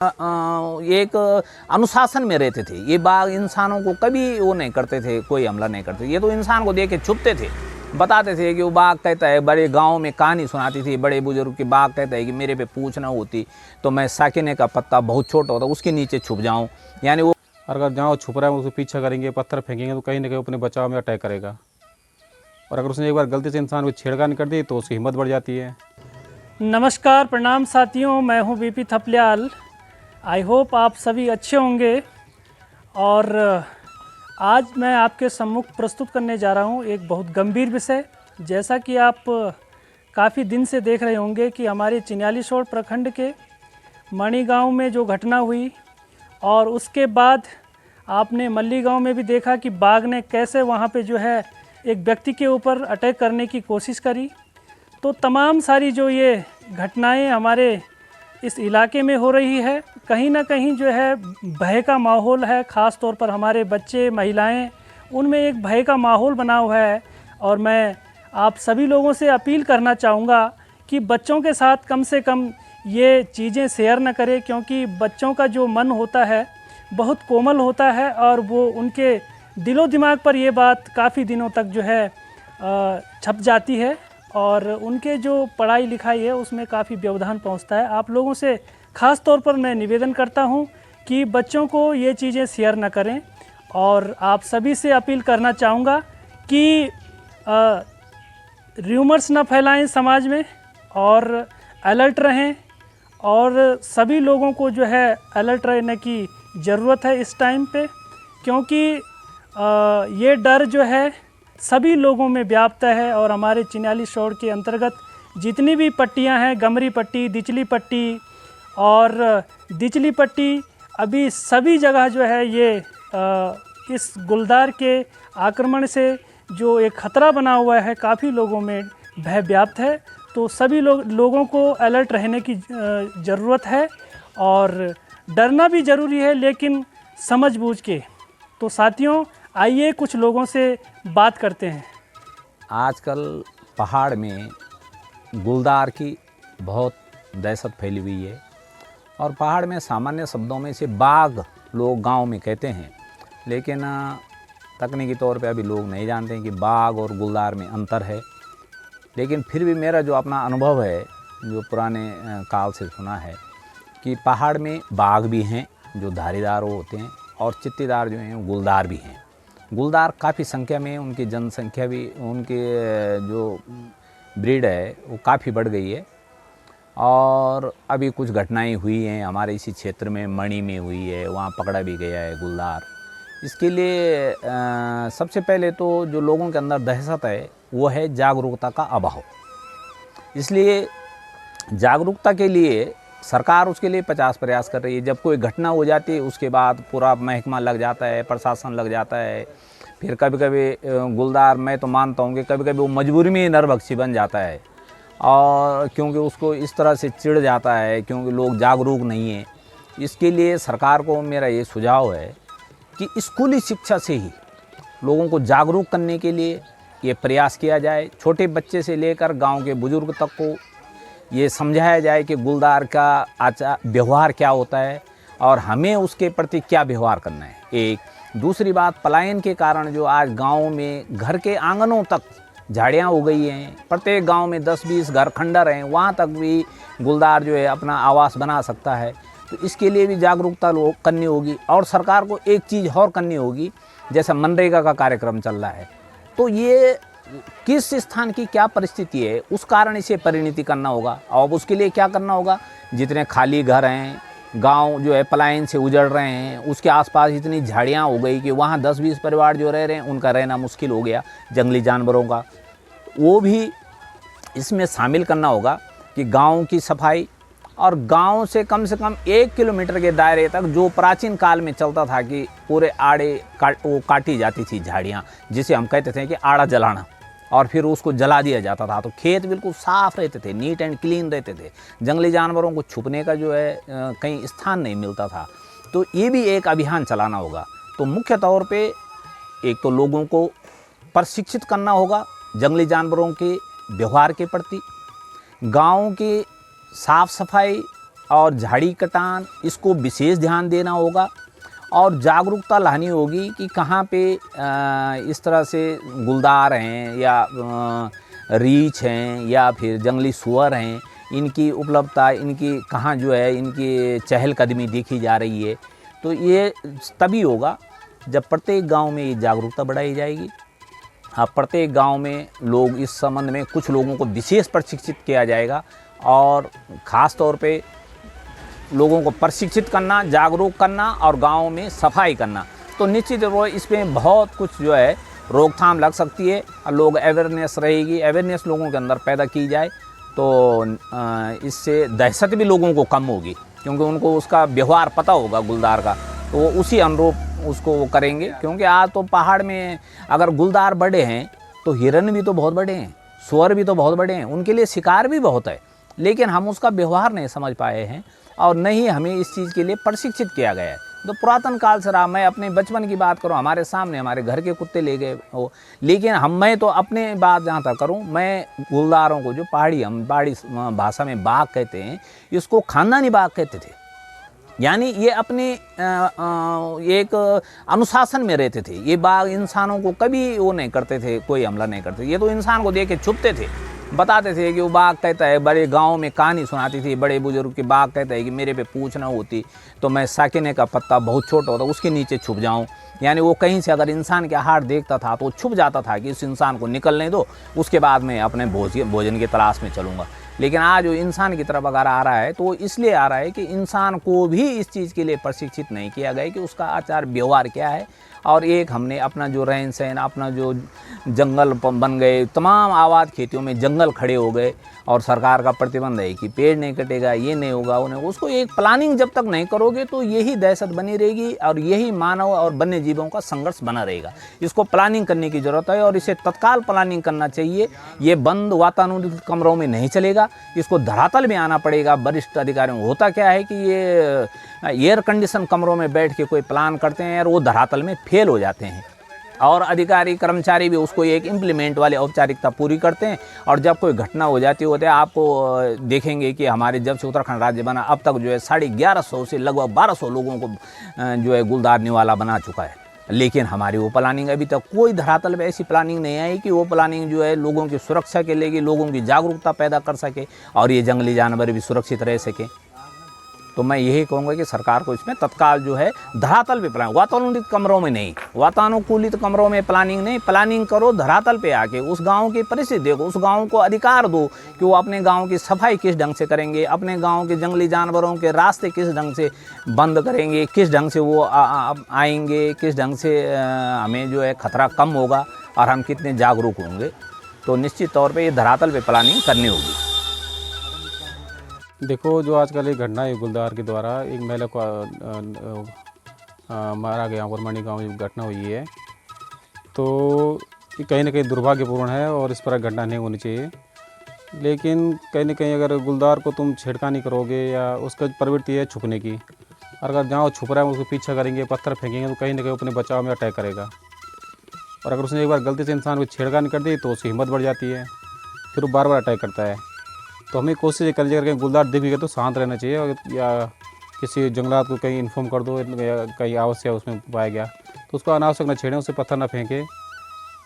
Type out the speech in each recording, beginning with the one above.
एक अनुशासन में रहते थे। ये बाघ इंसानों को कभी वो नहीं करते थे, कोई हमला नहीं करते। ये तो इंसान को देख के छुपते थे, बताते थे कि वो बाघ कहता है। बड़े गांव में कहानी सुनाती थी बड़े बुजुर्ग की, बाघ कहता है कि मेरे पे पूछ ना होती तो मैं साकिने का पत्ता बहुत छोटा होता उसके नीचे छुप जाऊं। यानी वो अगर जहाँ छुप रहा है उसको पीछा करेंगे, पत्थर फेंकेंगे तो कहीं ना कहीं अपने बचाव में अटैक करेगा। और अगर उसने एक बार गलती से इंसान को छेड़खानी कर दी तो उसकी हिम्मत बढ़ जाती है। नमस्कार, प्रणाम साथियों, मैं हूं बीपी थपलियाल। आई होप आप सभी अच्छे होंगे। और आज मैं आपके सम्मुख प्रस्तुत करने जा रहा हूं एक बहुत गंभीर विषय। जैसा कि आप काफ़ी दिन से देख रहे होंगे कि हमारे चिन्यालीसोड़ प्रखंड के मणि गांव में जो घटना हुई, और उसके बाद आपने मल्ली गांव में भी देखा कि बाघ ने कैसे वहां पे जो है एक व्यक्ति के ऊपर अटैक करने की कोशिश करी। तो तमाम सारी जो ये घटनाएं हमारे इस इलाके में हो रही है, कहीं ना कहीं जो है भय का माहौल है। ख़ास तौर पर हमारे बच्चे, महिलाएं, उनमें एक भय का माहौल बना हुआ है। और मैं आप सभी लोगों से अपील करना चाहूँगा कि बच्चों के साथ कम से कम ये चीज़ें शेयर न करें, क्योंकि बच्चों का जो मन होता है बहुत कोमल होता है और वो उनके दिलो दिमाग पर ये बात काफ़ी दिनों तक जो है छप जाती है, और उनके जो पढ़ाई लिखाई है उसमें काफ़ी व्यवधान पहुंचता है। आप लोगों से ख़ास तौर पर मैं निवेदन करता हूं कि बच्चों को ये चीज़ें शेयर न करें। और आप सभी से अपील करना चाहूँगा कि र्यूमर्स न फैलाएं समाज में, और अलर्ट रहें। और सभी लोगों को जो है अलर्ट रहने की ज़रूरत है इस टाइम पे, क्योंकि ये डर जो है सभी लोगों में व्याप्त है। और हमारे चिन्यालीसोड़ के अंतर्गत जितनी भी पट्टियां हैं, गमरी पट्टी, दिचली पट्टी और दिचली पट्टी, अभी सभी जगह जो है ये इस गुलदार के आक्रमण से जो एक ख़तरा बना हुआ है, काफ़ी लोगों में भय व्याप्त है। तो सभी लोगों को अलर्ट रहने की ज़रूरत है, और डरना भी ज़रूरी है, लेकिन समझ बूझ के। तो साथियों, आइए कुछ लोगों से बात करते हैं। आजकल पहाड़ में गुलदार की बहुत दहशत फैली हुई है, और पहाड़ में सामान्य शब्दों में से बाघ लोग गांव में कहते हैं, लेकिन तकनीकी तौर पे अभी लोग नहीं जानते हैं कि बाघ और गुलदार में अंतर है। लेकिन फिर भी मेरा जो अपना अनुभव है, जो पुराने काल से सुना है, कि पहाड़ में बाघ भी हैं जो धारीदार होते हैं, और चित्तीदार जो हैं गुलदार भी हैं। गुलदार काफ़ी संख्या में, उनकी जनसंख्या भी, उनके जो ब्रीड है वो काफ़ी बढ़ गई है। और अभी कुछ घटनाएं हुई हैं हमारे इसी क्षेत्र में, मणि में हुई है, वहाँ पकड़ा भी गया है गुलदार। इसके लिए सबसे पहले तो जो लोगों के अंदर दहशत है वो है जागरूकता का अभाव। इसलिए जागरूकता के लिए सरकार उसके लिए 50 प्रयास कर रही है। जब कोई घटना हो जाती है उसके बाद पूरा महकमा लग जाता है, प्रशासन लग जाता है। फिर कभी कभी गुलदार, मैं तो मानता हूँ कि कभी कभी वो मजबूरी में नरभक्षी बन जाता है, और क्योंकि उसको इस तरह से चिढ़ जाता है, क्योंकि लोग जागरूक नहीं हैं। इसके लिए सरकार को मेरा ये सुझाव है कि स्कूली शिक्षा से ही लोगों को जागरूक करने के लिए ये प्रयास किया जाए। छोटे बच्चे से लेकर गांव के बुजुर्ग तक को ये समझाया जाए कि गुलदार का व्यवहार क्या होता है और हमें उसके प्रति क्या व्यवहार करना है। एक दूसरी बात, पलायन के कारण जो आज गांव में घर के आंगनों तक झाड़ियाँ हो गई हैं, प्रत्येक गांव में 10-20 घर खंडर हैं, वहाँ तक भी गुलदार जो है अपना आवास बना सकता है। तो इसके लिए भी जागरूकता करनी होगी। और सरकार को एक चीज़ और करनी होगी, जैसा मनरेगा का कार्यक्रम चल रहा है, तो ये किस स्थान की क्या परिस्थिति है उस कारण इसे परिणति करना होगा। और उसके लिए क्या करना होगा, जितने खाली घर हैं, गांव जो है पलायन से उजड़ रहे हैं, उसके आसपास इतनी झाड़ियां हो गई कि वहाँ 10-20 परिवार जो रह रहे हैं उनका रहना मुश्किल हो गया, जंगली जानवरों का, वो भी इसमें शामिल करना होगा। कि गांव की सफाई, और गांव से कम 1 किलोमीटर के दायरे तक जो प्राचीन काल में चलता था कि पूरे आड़े वो काटी जाती थी झाड़ियाँ, जिसे हम कहते थे कि आड़ा जलाना, और फिर उसको जला दिया जाता था। तो खेत बिल्कुल साफ़ रहते थे, नीट एंड क्लीन रहते थे, जंगली जानवरों को छुपने का जो है कहीं स्थान नहीं मिलता था। तो ये भी एक अभियान चलाना होगा। तो मुख्य तौर पे एक तो लोगों को प्रशिक्षित करना होगा जंगली जानवरों के व्यवहार के प्रति, गाँव की साफ़ सफाई और झाड़ी कटान, इसको विशेष ध्यान देना होगा और जागरूकता लानी होगी कि कहाँ पे इस तरह से गुलदार हैं या रीछ हैं या फिर जंगली सुअर हैं, इनकी उपलब्धता, इनकी कहाँ जो है इनकी चहलकदमी देखी जा रही है। तो ये तभी होगा जब प्रत्येक गांव में ये जागरूकता बढ़ाई जाएगी। प्रत्येक गांव में लोग इस संबंध में कुछ लोगों को विशेष प्रशिक्षित किया जाएगा और ख़ास तौर पे लोगों को प्रशिक्षित करना, जागरूक करना और गांव में सफाई करना। तो निश्चित रूप से इसमें बहुत कुछ जो है रोकथाम लग सकती है और लोग अवेयरनेस रहेगी, अवेयरनेस लोगों के अंदर पैदा की जाए तो इससे दहशत भी लोगों को कम होगी, क्योंकि उनको उसका व्यवहार पता होगा गुलदार का, तो वो उसी अनुरूप उसको वो करेंगे। क्योंकि आज तो पहाड़ में अगर गुलदार बड़े हैं तो हिरन भी तो बहुत बड़े हैं, सुअर भी तो बहुत बड़े हैं, उनके लिए शिकार भी बहुत है, लेकिन हम उसका व्यवहार नहीं समझ पाए हैं और नहीं हमें इस चीज़ के लिए प्रशिक्षित किया गया है। तो पुरातन काल से रहा, मैं अपने बचपन की बात करूं, हमारे सामने हमारे घर के कुत्ते ले गए हो, लेकिन मैं तो अपने बात जहां तक करूं, मैं गुलदारों को जो हम पहाड़ी भाषा में बाघ कहते हैं, इसको खानदानी बाघ कहते थे। यानी ये अपने एक अनुशासन में रहते थे। ये बाघ इंसानों को कभी वो नहीं करते थे, कोई हमला नहीं करते। ये तो इंसान को देख के छुपते थे, बताते थे कि वो बाघ कहता है। बड़े गांव में कहानी सुनाती थी बड़े बुजुर्ग के, बाघ कहता है कि मेरे पे पूछ ना होती तो मैं साकिने का पत्ता बहुत छोटा होता उसके नीचे छुप जाऊं। यानी वो कहीं से अगर इंसान के आहार देखता था तो छुप जाता था कि इस इंसान को निकलने दो, उसके बाद मैं अपने भोजन की तलाश में चलूँगा। लेकिन आज वो इंसान की तरफ अगर आ रहा है तो इसलिए आ रहा है कि इंसान को भी इस चीज़ के लिए प्रशिक्षित नहीं किया गया कि उसका आचार व्यवहार क्या है। और एक हमने अपना जो रहन सहन, अपना जो जंगल बन गए, तमाम आबाद खेतियों में जंगल खड़े हो गए और सरकार का प्रतिबंध है कि पेड़ नहीं कटेगा, ये नहीं होगा, उन्हें उसको एक प्लानिंग जब तक नहीं करोगे तो यही दहशत बनी रहेगी और यही मानव और वन्य जीवों का संघर्ष बना रहेगा। इसको प्लानिंग करने की ज़रूरत है और इसे तत्काल प्लानिंग करना चाहिए। ये बंद वातानुकूलित कमरों में नहीं चलेगा, इसको धरातल में आना पड़ेगा वरिष्ठ अधिकारियों। होता क्या है कि ये एयर कंडीशन कमरों में बैठ के कोई प्लान करते हैं और वो धरातल में फेल हो जाते हैं और अधिकारी कर्मचारी भी उसको एक इम्प्लीमेंट वाली औपचारिकता पूरी करते हैं। और जब कोई घटना हो जाती है, आपको देखेंगे कि हमारे जब से उत्तराखंड राज्य बना अब तक जो है 1150 से लगभग 1200 लोगों को जो है गुलदार निवाला बना चुका है। लेकिन हमारी वो प्लानिंग अभी तक कोई धरातल पे ऐसी प्लानिंग नहीं आई कि वो प्लानिंग जो है लोगों की सुरक्षा के लिए, लोगों की जागरूकता पैदा कर सके और ये जंगली जानवर भी सुरक्षित रह सके। तो मैं यही कहूँगा कि सरकार को इसमें तत्काल जो है धरातल पे प्लानिंग, वातानुकूलित कमरों में नहीं, वातानुकूलित कमरों में प्लानिंग नहीं, प्लानिंग करो धरातल पे आके, उस गांव की परिस्थिति देखो, उस गांव को अधिकार दो कि वो अपने गांव की सफाई किस ढंग से करेंगे, अपने गांव के जंगली जानवरों के रास्ते किस ढंग से बंद करेंगे, किस ढंग से वो आएंगे, किस ढंग से हमें जो है खतरा कम होगा और हम कितने जागरूक होंगे। तो निश्चित तौर पर ये धरातल पर प्लानिंग करनी होगी। देखो, जो आजकल एक घटना है गुलदार के द्वारा एक महिला को मारा गया परमणी गाँव में घटना हुई है, तो ये कहीं ना कहीं दुर्भाग्यपूर्ण है और इस पर घटना नहीं होनी चाहिए। लेकिन कहीं ना कहीं अगर गुलदार को तुम छेड़खानी करोगे या उसका प्रवृत्ति है छुपने की, और अगर जहाँ वो छुप रहा है उसको पीछा करेंगे, पत्थर फेंकेंगे तो कहीं ना कहीं अपने बचाव में अटैक करेगा। और अगर उसने एक बार गलती से इंसान को छेड़खानी कर दी तो उसकी हिम्मत बढ़ जाती है, फिर वो बार बार अटैक करता है। तो हमें कोशिश ये करनी चाहिए कि गुलदार दिख गए तो शांत रहना चाहिए, और या किसी जंगलात को कहीं इन्फॉर्म कर दो या कहीं आवश्यक उसमें पाया गया तो उसको अनावश्यक न छेड़ें, उससे पत्थर ना फेंके।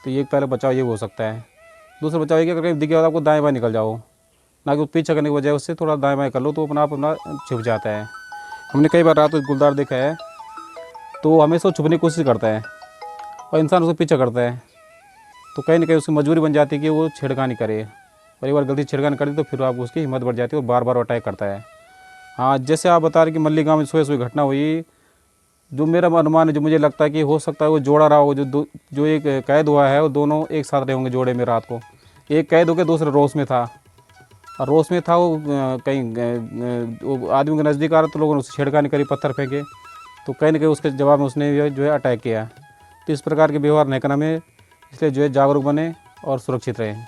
तो ये पहले बचाव ये हो सकता है। दूसरा बचाव ये कि अगर कहीं दिख गया तो आपको दाएँ बाएँ निकल जाओ, ना कि पीछा करने की बजाय उससे थोड़ा दाएँ बाएँ कर लो तो अपना छुप जाता है। हमने कई बार रात को गुलदार देखा है तो हमेशा छुपने की कोशिश करता है और इंसान उसको पीछा करता है, तो कहीं ना कहीं उसकी मजबूरी बन जाती है कि वो छेड़खानी करे। और एक बार गलती छेड़खानी कर दी तो फिर आप उसकी हिम्मत बढ़ जाती है और बार बार अटैक करता है। हाँ, जैसे आप बता रहे कि मल्ली गाँव में सुबह घटना हुई, जो मेरा अनुमान है, जो मुझे लगता है कि हो सकता है वो जोड़ा रहा हो, जो एक कैद हुआ है वो दोनों एक साथ रहे होंगे जोड़े में रात को। एक कैद होकर दूसरा रोश में था, और रोश में था वो कहीं आदमी के नज़दीक आ रहा तो लोगों ने उससे छेड़खानी करी, पत्थर फेंके, तो कहीं ना कहीं उसके जवाब में उसने जो है अटैक किया। तो इस प्रकार के व्यवहार नहीं करना में, इसलिए जो है जागरूक बने और सुरक्षित रहें।